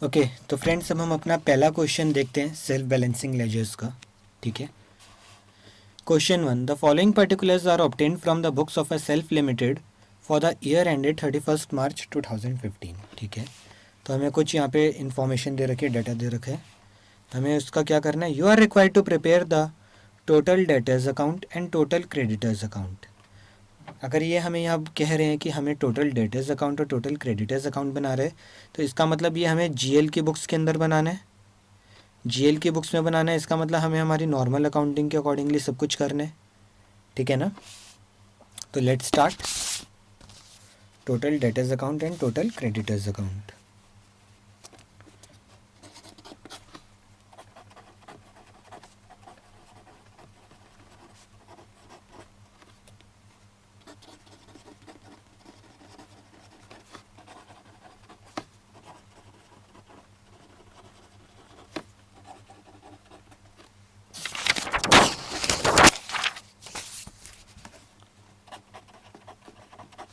Okay, तो friends अब हम अपना पहला क्वेश्चन देखते हैं सेल्फ बैलेंसिंग लेजर्स का। ठीक है। Question 1, the following particulars are obtained from the books of a self limited for the year ended 31 March 2015। ठीक है, तो हमें कुछ यहाँ पे इंफॉर्मेशन दे रखी है, डाटा दे रखा है, हमें उसका क्या करना है। You are required to prepare the total debtors account and total creditors account. अगर ये हमें यहाँ कह रहे हैं कि हमें टोटल डेटर्स अकाउंट और टोटल क्रेडिटर्स अकाउंट बना रहे हैं, तो इसका मतलब ये हमें जीएल की बुक्स के अंदर बनाना है। जीएल की बुक्स में बनाना है, इसका मतलब हमें हमारी नॉर्मल अकाउंटिंग के अकॉर्डिंगली सब कुछ करना है। ठीक है ना। तो let's start. Total debtors account and total creditors account.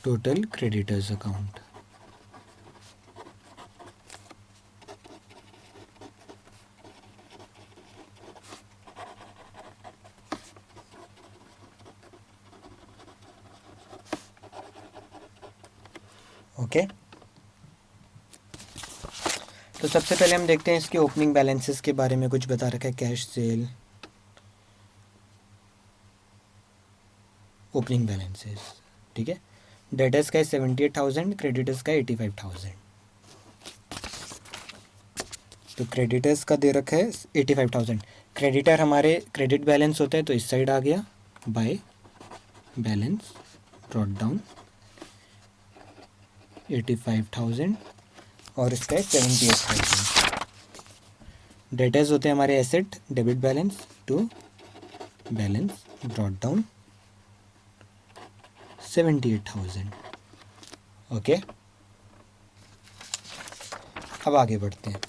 Total creditors account. Okay, तो सबसे पहले हम देखते हैं इसके ओपनिंग बैलेंसेस के बारे में। कुछ बता रखा है, कैश सेल ओपनिंग बैलेंसेस। ठीक है, डेटर्स का है 78,000, क्रेडिटर्स का 85,000। तो क्रेडिटर्स का दे रखा है 85,000। क्रेडिटर हमारे क्रेडिट बैलेंस होता है, तो इस साइड आ गया बाय बैलेंस ब्रॉट डाउन 85,000 और इसका है 78,000। डेटर्स होते हैं हमारे asset debit balance to balance brought down 78,000। Okay, अब आगे बढ़ते हैं।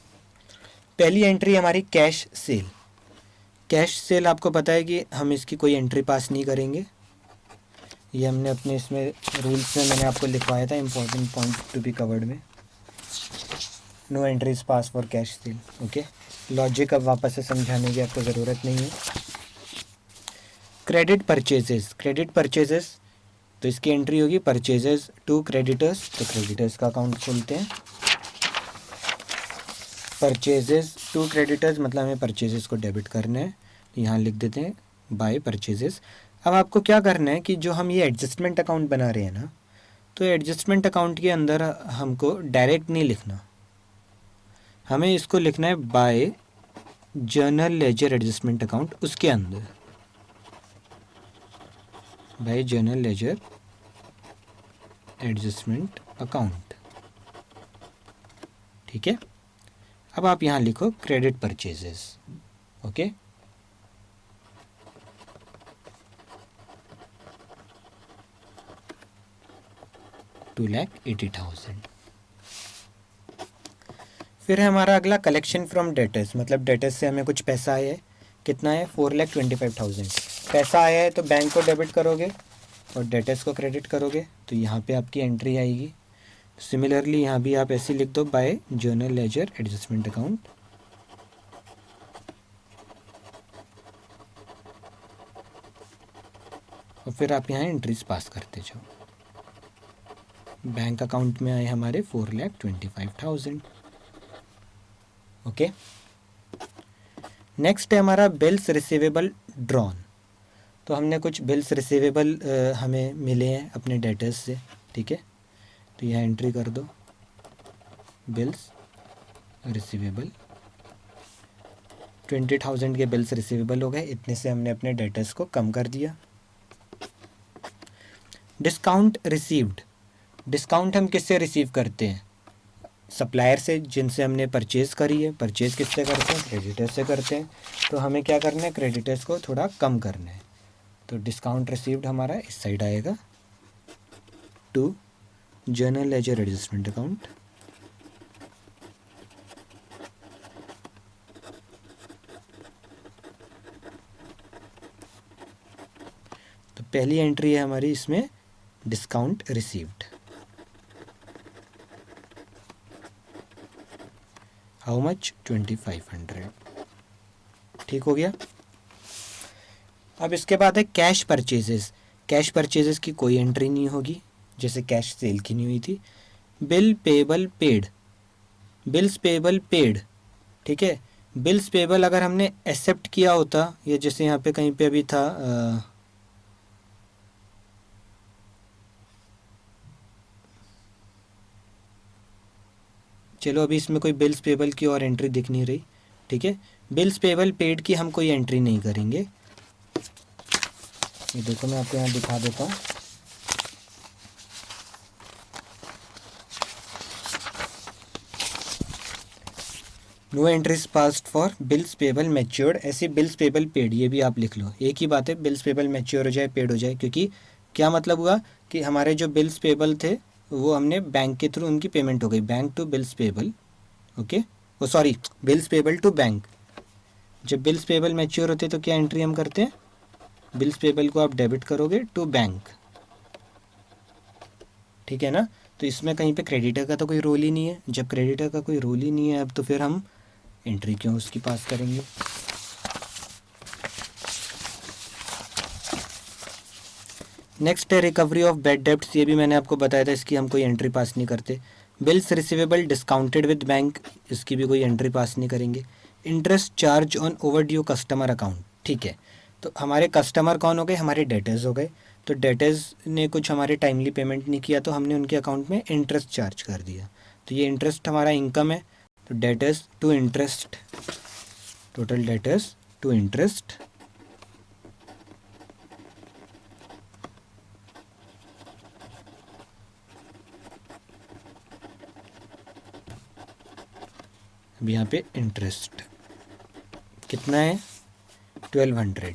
पहली एंट्री हमारी कैश सेल। कैश सेल आपको पता है कि हम इसकी कोई एंट्री पास नहीं करेंगे। ये हमने अपने इसमें रूल्स में मैंने आपको लिखवाया था, important point to be covered में। No entries pass for cash sale. Okay, logic अब वापस से समझाने की आपको ज़रूरत नहीं है। Credit purchases. क्रेडिट परचेजेस, तो इसकी एंट्री होगी परचेजेस टू क्रेडिटर्स। तो क्रेडिटर्स का अकाउंट खोलते हैं। परचेजेस टू क्रेडिटर्स मतलब हमें परचेजेस को डेबिट करना है, तो यहाँ लिख देते हैं बाय परचेजेस। अब आपको क्या करना है कि जो हम ये एडजस्टमेंट अकाउंट बना रहे हैं ना, तो एडजस्टमेंट अकाउंट के अंदर हमको डायरेक्ट नहीं लिखना, हमें इसको लिखना है by journal ledger adjustment account. उसके अंदर by journal ledger adjustment account. ठीक है, अब आप यहाँ लिखो क्रेडिट परचेजेस। ओके, $280,000। फिर है हमारा अगला कलेक्शन फ्रॉम डेटर्स, मतलब डेटर्स से हमें कुछ पैसा आया है। कितना है? 4,25,000 पैसा आया है, तो बैंक को डेबिट करोगे और डेटर्स को क्रेडिट करोगे, तो यहाँ पे आपकी एंट्री आएगी। सिमिलरली यहाँ भी आप ऐसे लिख दो by journal ledger adjustment account. और फिर आप यहाँ एंट्रीज पास करते जाओ। बैंक अकाउंट में आए हमारे 4,25,000। ओके, नेक्स्ट है हमारा बिल्स रिसीवेबल ड्रॉन। तो हमने कुछ बिल्स रिसीवेबल हमें मिले हैं अपने डेटर्स से। ठीक है, तो यहाँ एंट्री कर दो बिल्स रिसीवेबल। 20,000 के बिल्स रिसीवेबल हो गए, इतने से हमने अपने डेटर्स को कम कर दिया। Discount received. डिस्काउंट हम किससे रिसीव करते हैं? सप्लायर से, जिनसे हमने परचेज़ करी है। परचेज़ किससे करते हैं? क्रेडिटर्स से करते हैं। तो हमें क्या करना है? क्रेडिटर्स को थोड़ा कम करना है। तो डिस्काउंट रिसीव्ड हमारा इस साइड आएगा to journal ledger adjustment account. तो पहली एंट्री है हमारी इसमें डिस्काउंट रिसीव्ड। How much 2500। ठीक हो गया। अब इसके बाद है कैश परचेजेस। कैश परचेजेस की कोई एंट्री नहीं होगी, जैसे कैश सेल की नहीं हुई थी। Bill payable paid, bills payable paid, ठीक है। बिल्स पेबल अगर हमने एक्सेप्ट किया होता, ये जैसे यहाँ पे कहीं पे अभी था चलो अभी इसमें कोई बिल्स पेबल की और एंट्री दिख नहीं रही, ठीक है। बिल्स पेबल पेड की हम कोई एंट्री नहीं करेंगे। ये देखो मैं आपको यहाँ दिखा देता हूँ। No entries passed for bills payable matured, ऐसे बिल्स पेबल पेड, ये भी आप लिख लो। एक ही बात है, बिल्स पेबल मैच्योर हो जाए पेड हो जाए, क्योंकि क्या मतलब हुआ कि हमारे जो बिल्स पेबल थे वो हमने बैंक के थ्रू उनकी पेमेंट हो गई, bank to bills payable, okay. वो sorry, bills payable to bank. जब बिल्स पेबल मैच्योर होते तो क्या एंट्री हम करते हैं, बिल्स पेबल को आप डेबिट करोगे टू बैंक, ठीक है ना। तो इसमें कहीं पे क्रेडिटर का तो कोई रोल ही नहीं है। जब क्रेडिटर का कोई रोल ही नहीं है अब तो फिर हम एंट्री क्यों उसकी पास करेंगे। नेक्स्ट है रिकवरी ऑफ बैड डेब्ट्स, ये भी मैंने आपको बताया था, इसकी हम कोई एंट्री पास नहीं करते। Bills receivable discounted with bank, इसकी भी कोई एंट्री पास नहीं करेंगे। Interest charge on overdue customer account, ठीक है। तो हमारे कस्टमर कौन हो गए, हमारे डेटर्स हो गए। तो डेटर्स ने कुछ हमारे टाइमली पेमेंट नहीं किया तो हमने उनके अकाउंट में इंटरेस्ट चार्ज कर दिया, तो ये इंटरेस्ट हमारा इनकम है। तो debtors to interest, total debtors to interest, अब यहाँ पे इंटरेस्ट कितना है 1200,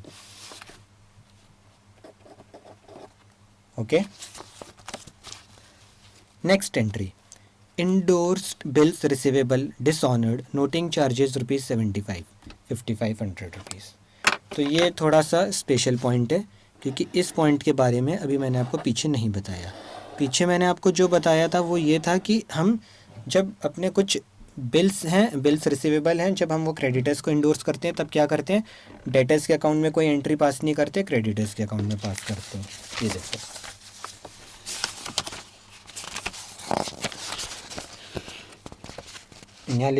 okay. Next entry, endorsed bills receivable dishonoured noting charges ₹75, 5500 rupees. तो ये थोड़ा सा स्पेशल पॉइंट है, क्योंकि इस पॉइंट के बारे में अभी मैंने आपको पीछे नहीं बताया। पीछे मैंने आपको जो बताया था वो ये था कि हम जब अपने कुछ बिल्स हैं, बिल्स रिसीवेबल हैं, जब हम वो क्रेडिटर्स को इंडोर्स करते हैं तब क्या करते हैं, डेटर्स के अकाउंट में कोई एंट्री पास नहीं करते, क्रेडिटर्स के अकाउंट में पास करते हैं। ये देखो, यहाँ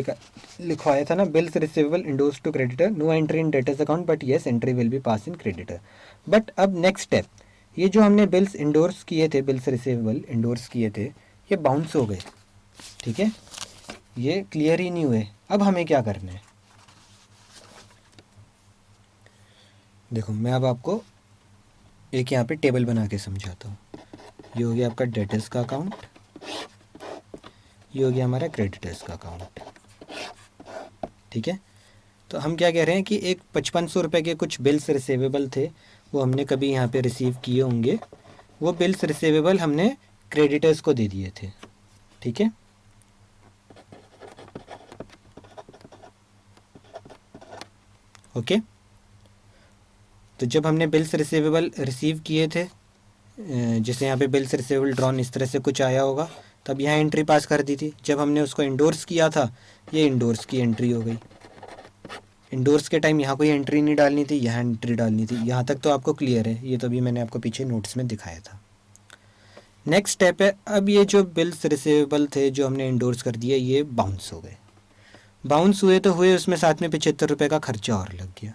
लिखवाया था ना, bills receivable endorse to creditor, no entry in debtors account but yes entry will be pass in creditor. But अब नेक्स्ट स्टेप, ये जो हमने बिल्स इंडोर्स किए थे, बिल्स रिसीवेबल इंडोर्स किए थे, ये बाउंस हो गए, ठीक है, ये क्लियर ही नहीं हुए। अब हमें क्या करना है, देखो मैं अब आपको एक यहाँ पे टेबल बना के समझाता हूँ। ये हो गया आपका डेटर्स का अकाउंट, ये हो गया हमारा क्रेडिटर्स का अकाउंट, ठीक है। तो हम क्या कह रहे हैं कि एक 5500 रुपये के कुछ बिल्स रिसीवेबल थे, वो हमने कभी यहाँ पे रिसीव किए होंगे, वो बिल्स रिसीवेबल हमने क्रेडिटर्स को दे दिए थे, ठीक है। ओके, तो जब हमने बिल्स रिसीवेबल रिसीव किए थे, जैसे यहाँ पे बिल्स रिसीवेबल ड्रॉन इस तरह से कुछ आया होगा, तब यहाँ एंट्री पास कर दी थी। जब हमने उसको इंडोर्स किया था, ये इंडोर्स की एंट्री हो गई। इंडोर्स के टाइम यहाँ कोई एंट्री नहीं डालनी थी, यहाँ एंट्री डालनी थी। यहाँ तक तो आपको क्लियर है, ये तो अभी मैंने आपको पीछे नोट्स में दिखाया था। नेक्स्ट स्टेप है, अब ये जो बिल्स रिसीवेबल थे जो हमने इंडोर्स कर दिए, ये बाउंस हो गए। बाउंस हुए तो हुए, उसमें साथ में 75 रुपये का खर्चा और लग गया।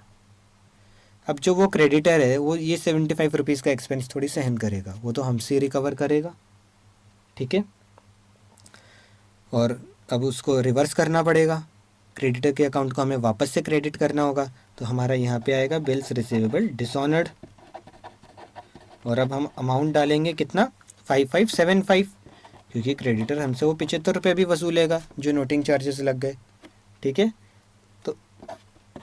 अब जो वो क्रेडिटर है वो ये 75 रुपीज़ का एक्सपेंस थोड़ी सहन करेगा, वो तो हमसे रिकवर करेगा, ठीक है। और अब उसको रिवर्स करना पड़ेगा, क्रेडिटर के अकाउंट को हमें वापस से क्रेडिट करना होगा। तो हमारा यहाँ पे आएगा बिल्स रिसीवेबल डिसऑनर्ड, और अब हम अमाउंट डालेंगे कितना, 5575, क्योंकि क्रेडिटर हमसे वो 75 रुपये भी वसूलेगा जो नोटिंग चार्जेस लग गए, ठीक है। तो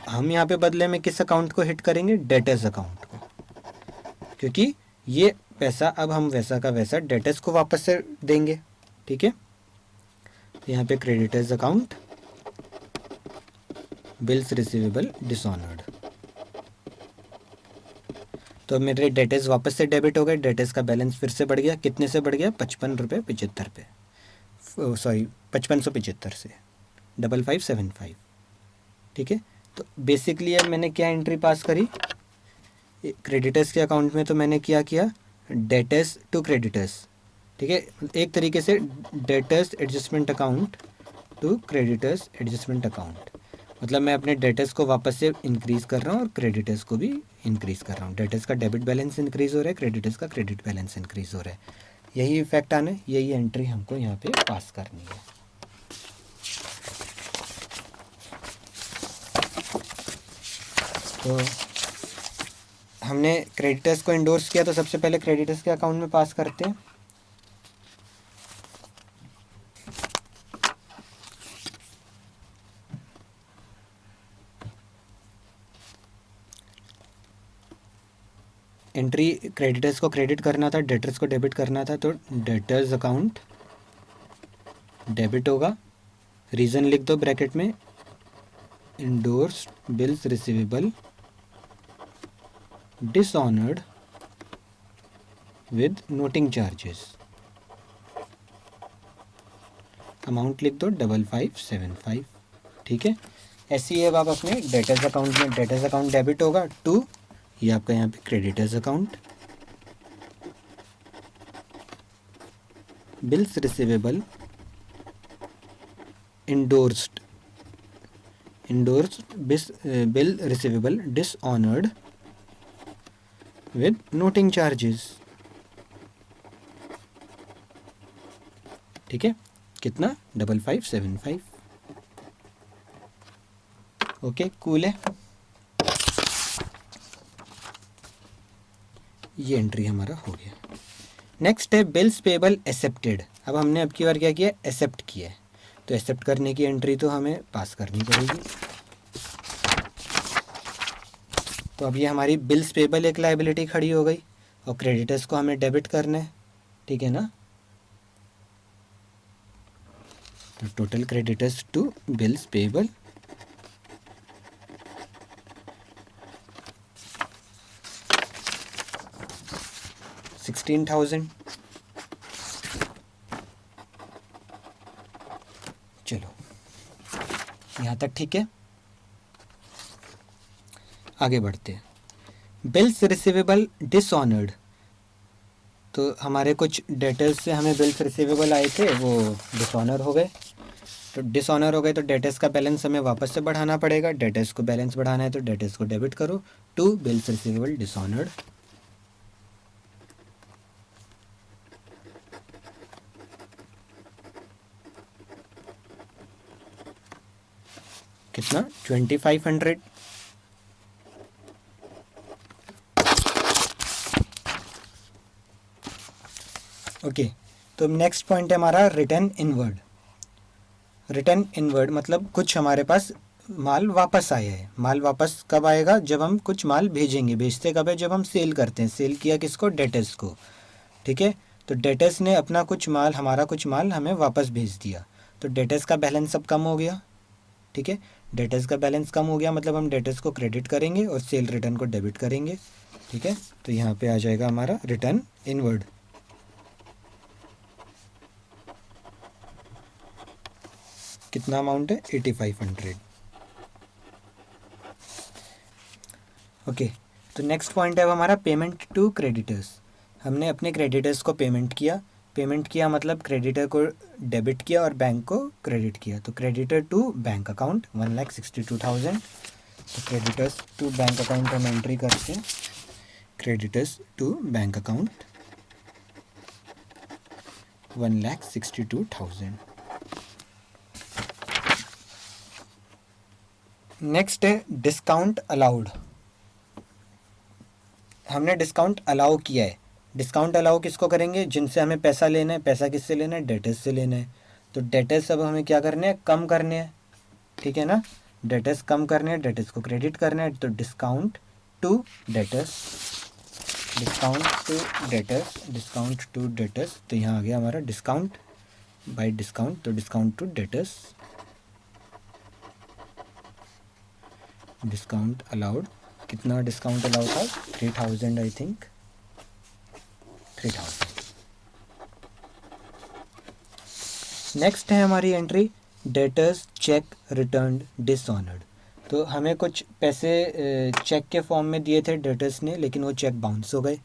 हम यहाँ पे बदले में किस अकाउंट को हिट करेंगे, डेटर्स अकाउंट को, क्योंकि ये पैसा अब हम वैसा का वैसा डेटर्स को वापस से देंगे, ठीक है। यहाँ पे creditors account, bills receivable dishonoured, तो मेरे डेटर्स वापस से डेबिट हो गए। डेटर्स का बैलेंस फिर से बढ़ गया, कितने से बढ़ गया, 55 रुपये 75 पे, सॉरी 5575 से, 5575, ठीक है। तो बेसिकली अब मैंने क्या एंट्री पास करी क्रेडिटर्स के अकाउंट में, तो मैंने क्या किया डेटर्स टू क्रेडिटर्स, ठीक है। एक तरीके से debtors adjustment account to creditors adjustment account, मतलब मैं अपने डेटर्स को वापस से इंक्रीज़ कर रहा हूँ और क्रेडिटर्स को भी इंक्रीज़ कर रहा हूँ। डेटर्स का डेबिट बैलेंस इंक्रीज़ हो रहा है, क्रेडिटर्स का क्रेडिट बैलेंस इंक्रीज़ हो रहा है। यही इफेक्ट आना है, यही एंट्री हमको यहाँ पे पास करनी है। तो हमने क्रेडिटर्स को इंडोर्स किया, तो सबसे पहले क्रेडिटर्स के अकाउंट में पास करते हैं। एंट्री क्रेडिटर्स को क्रेडिट करना था, डेटर्स को डेबिट करना था, तो डेटर्स अकाउंट डेबिट होगा। रीज़न लिख दो ब्रैकेट में, endorsed bills receivable dishonoured with noting charges, amount लिख दो 5575, ठीक है। ऐसे ही अब आप अपने डेटर्स अकाउंट में, डेटर्स अकाउंट डेबिट होगा टू, ये आपका यहाँ पे creditors account, bills receivable endorsed bill receivable dishonoured with noting charges, ठीक है। कितना 5575, ओके कूल है। ये एंट्री हमारा हो गया। नेक्स्ट है बिल्स पेबल एक्सेप्टेड। अब हमने अब की बार क्या किया, एक्सेप्ट किया है, तो एक्सेप्ट करने की एंट्री तो हमें पास करनी पड़ेगी। तो अब ये हमारी बिल्स पेबल एक लायबिलिटी खड़ी हो गई और क्रेडिटर्स को हमें डेबिट करना है, ठीक है ना। तो total creditors to bills payable 16,000। चलो यहाँ तक ठीक है, आगे बढ़ते हैं। बिल्स रिसीवेबल डिसऑनर्ड, तो हमारे कुछ डेटर्स से हमें बिल्स रिसीवेबल आए थे, वो डिसऑनर हो गए। तो डिसऑनर हो गए तो डेटर्स का बैलेंस हमें वापस से बढ़ाना पड़ेगा। डेटर्स को बैलेंस बढ़ाना है तो डेटर्स को डेबिट करो टू बिल्स रिसीवेबल डिसऑनर्ड, कितना 2500। ओके तो नेक्स्ट पॉइंट है हमारा रिटर्न इनवर्ड। रिटर्न इनवर्ड मतलब कुछ हमारे पास माल वापस आया है। माल वापस कब आएगा, जब हम कुछ माल भेजेंगे। भेजते कब है, जब हम सेल करते हैं। सेल किया किसको, डेटर्स को, ठीक है। तो डेटर्स ने अपना कुछ माल, हमारा कुछ माल हमें वापस भेज दिया, तो डेटर्स का बैलेंस अब कम हो गया, ठीक है। डेटर्स का बैलेंस कम हो गया मतलब हम डेटर्स को क्रेडिट करेंगे और सेल रिटर्न को डेबिट करेंगे, ठीक है। तो यहाँ पे आ जाएगा हमारा रिटर्न इनवर्ड। कितना अमाउंट है, 8500। ओके तो नेक्स्ट पॉइंट है अब हमारा पेमेंट टू क्रेडिटर्स। हमने अपने क्रेडिटर्स को पेमेंट किया। पेमेंट किया मतलब क्रेडिटर को डेबिट किया और बैंक को क्रेडिट किया। तो क्रेडिटर टू बैंक अकाउंट 1,62,000। तो क्रेडिटर्स टू बैंक अकाउंट हम एंट्री करते हैं, creditors to bank account 1,62,000। Next है डिस्काउंट अलाउड। हमने डिस्काउंट अलाउ किया है। डिस्काउंट अलाउ किसको करेंगे, जिनसे हमें पैसा लेना है। पैसा किससे लेना है, डेटर्स से लेना है। तो डेटर्स अब हमें क्या करने हैं, कम करने हैं, ठीक है ना। डेटर्स कम करने हैं, डेटर्स को क्रेडिट करना है। तो discount to debtors, discount to debtors, discount to debtors. तो यहाँ आ गया हमारा डिस्काउंट बाय डिस्काउंट। तो discount to debtors, discount allowed. कितना डिस्काउंट अलाउड था, 3000 आई थिंक, 3000। नेक्स्ट है हमारी entry debtors cheque returned dishonoured. तो हमें कुछ पैसे चेक के फॉर्म में दिए थे डेटर्स ने, लेकिन वो चेक बाउंस हो गए।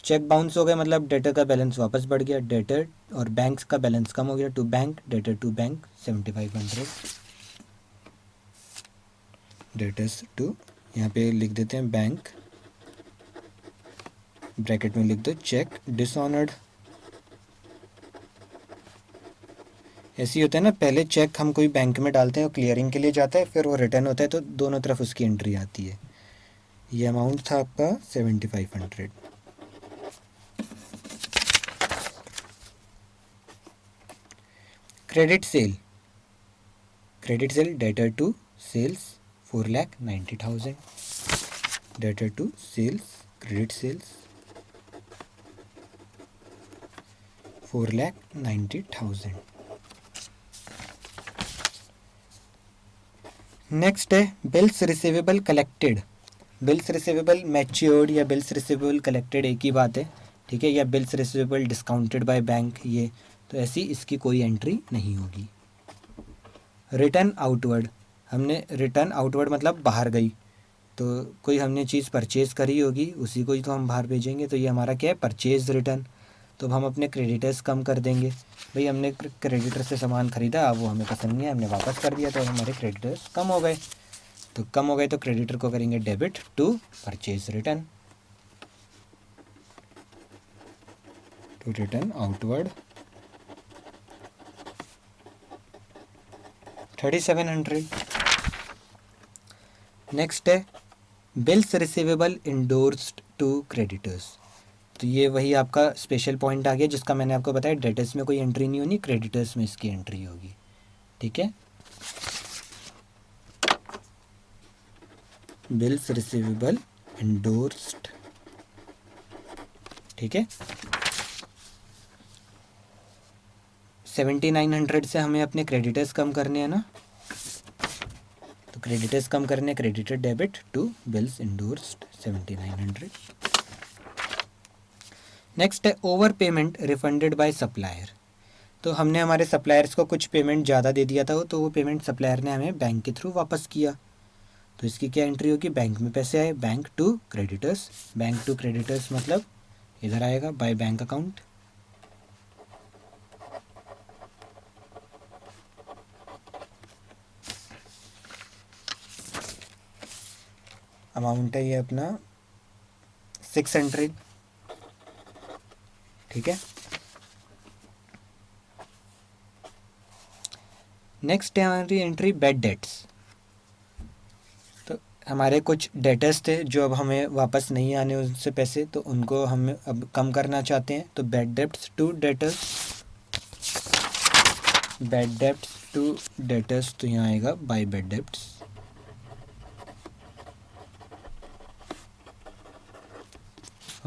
चेक बाउंस हो गए मतलब डेटर का बैलेंस वापस बढ़ गया, डेटर और बैंक्स का बैलेंस कम हो गया, to bank debtor to bank 7500। Debtors to, यहाँ पे लिख देते हैं बैंक, ब्रैकेट में लिख दो चेक डिसऑनर्ड। ऐसे ही होता है ना, पहले चेक हम कोई बैंक में डालते हैं, क्लियरिंग के लिए जाता है, फिर वो रिटर्न होता है तो दोनों तरफ उसकी एंट्री आती है। ये अमाउंट था आपका 7500। Credit sale, credit sale debtor to sales 4,90,000, debtor to sales credit sales 4,90,000। Next है bills receivable collected. Bills receivable matured या बिल्स रिसीवेबल कलेक्टेड एक ही बात है, ठीक है, या bills receivable discounted by bank, ये तो ऐसी इसकी कोई एंट्री नहीं होगी। रिटर्न आउटवर्ड, हमने रिटर्न आउटवर्ड मतलब बाहर गई, तो कोई हमने चीज़ परचेज़ करी होगी उसी को ही तो हम बाहर भेजेंगे, तो ये हमारा क्या है, परचेज रिटर्न। तो अब हम अपने क्रेडिटर्स कम कर देंगे, भाई हमने क्रेडिटर से सामान ख़रीदा, अब वो हमें पसंद नहीं है, हमने वापस कर दिया, तो हमारे क्रेडिटर्स कम हो गए। तो कम हो गए तो क्रेडिटर को करेंगे debit to purchase return, to return outward 3700। Next है bills receivable endorsed to creditors. तो ये वही आपका स्पेशल पॉइंट आ गया जिसका मैंने आपको बताया, डेटर्स में कोई एंट्री नहीं होनी, क्रेडिटर्स में इसकी एंट्री होगी, ठीक है। बिल्स रिसीवेबल इंडोर्स्ड, ठीक है। 7900 से हमें अपने क्रेडिटर्स कम करने हैं ना, तो क्रेडिटर्स कम करने, creditor debit to bills endorsed 7900। Next है over payment refunded by supplier. तो हमने हमारे सप्लायर्स को कुछ पेमेंट ज़्यादा दे दिया था, तो वो पेमेंट सप्लायर ने हमें बैंक के थ्रू वापस किया, तो इसकी क्या एंट्री होगी, बैंक में पैसे आए, bank to creditors. Bank to creditors मतलब इधर आएगा बाय बैंक अकाउंट, अमाउंट है ये अपना 600, ठीक है। नेक्स्ट है हमारी एंट्री बैड डेट्स। तो हमारे कुछ डेटर्स थे जो अब हमें वापस नहीं आने उनसे पैसे, तो उनको हम अब कम करना चाहते हैं, तो bad debts to debtors, bad debts to debtors, तो यहाँ आएगा by bad debts,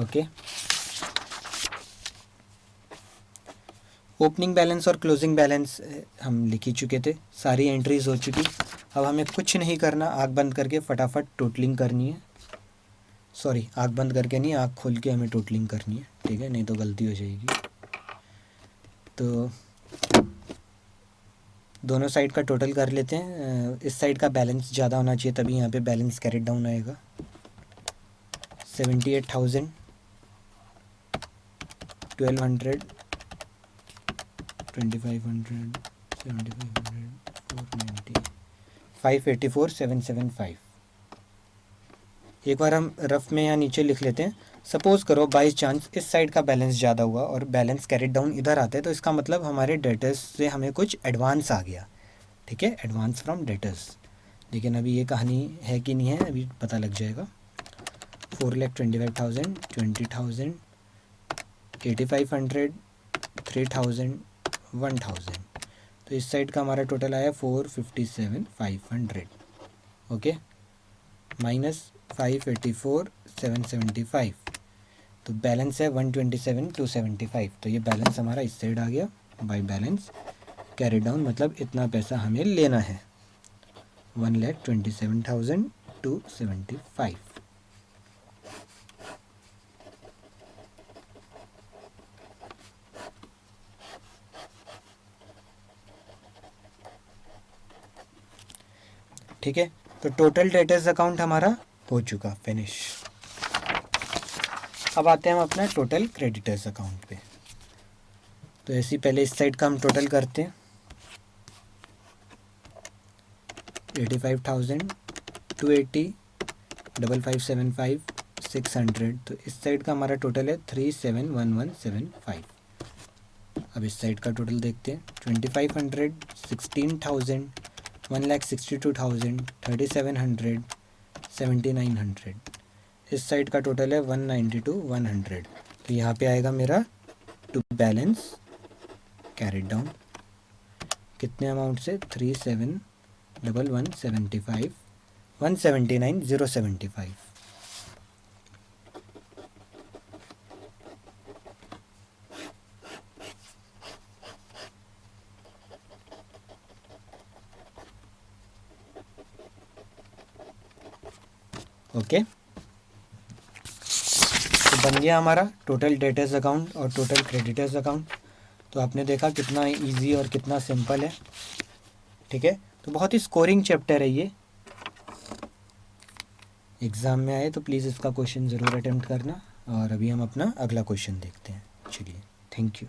okay. Opening balance और क्लोजिंग बैलेंस हम लिख ही चुके थे, सारी एंट्रीज हो चुकी। अब हमें कुछ नहीं करना, आँख बंद करके फटाफट टोटलिंग करनी है, सॉरी आँख बंद करके नहीं, आँख खोल के हमें टोटलिंग करनी है, ठीक है, नहीं तो गलती हो जाएगी। तो दोनों साइड का टोटल कर लेते हैं, इस साइड का बैलेंस ज़्यादा होना चाहिए तभी यहाँ पे बैलेंस कैरेट डाउन आएगा। 78,000, 1200, 2500, 7500, 490, 584, 775। एक बार हम रफ में यहाँ नीचे लिख लेते हैं। सपोज़ करो बाई चांस इस साइड का बैलेंस ज़्यादा हुआ और बैलेंस कैरेट डाउन इधर आता है, तो इसका मतलब हमारे डेटर्स से हमें कुछ एडवांस आ गया, ठीक है, एडवांस फ्रॉम डेटर्स। लेकिन अभी ये कहानी है कि नहीं है, अभी पता लग जाएगा। 4,25,000, 20,000, 8,500, 3,000, 1,000। तो इस साइड का हमारा टोटल आया 457,500, ओके, माइनस 584,775, तो बैलेंस है 127,275। तो ये बैलेंस हमारा इस साइड आ गया बाय बैलेंस कैरी डाउन, मतलब इतना पैसा हमें लेना है, 1,27,275। ठीक है, तो टोटल डेटर्स अकाउंट हमारा हो चुका, फिनिश। अब आते हैं हम अपना टोटल क्रेडिटर्स अकाउंट पे। तो ऐसे पहले इस साइड का हम टोटल करते हैं, 85,000, 280, 5575, 600। तो इस साइड का हमारा टोटल है 371175। अब इस साइड का टोटल देखते हैं, 2500, 16,000, 1,62,000, 3,700, 7,900। इस साइड का टोटल है 192, 100। तो यहाँ पे आएगा मेरा टू बैलेंस कैरिड डाउन कितने अमाउंट से, 371175, 179,075। ओके, तो बन गया हमारा टोटल डेटर्स अकाउंट और टोटल क्रेडिटर्स अकाउंट। तो आपने देखा कितना इजी और कितना सिंपल है, ठीक है। तो बहुत ही स्कोरिंग चैप्टर है ये, एग्ज़ाम में आए तो प्लीज़ इसका क्वेश्चन ज़रूर अटेम्प्ट करना। और अभी हम अपना अगला क्वेश्चन देखते हैं। चलिए, थैंक यू।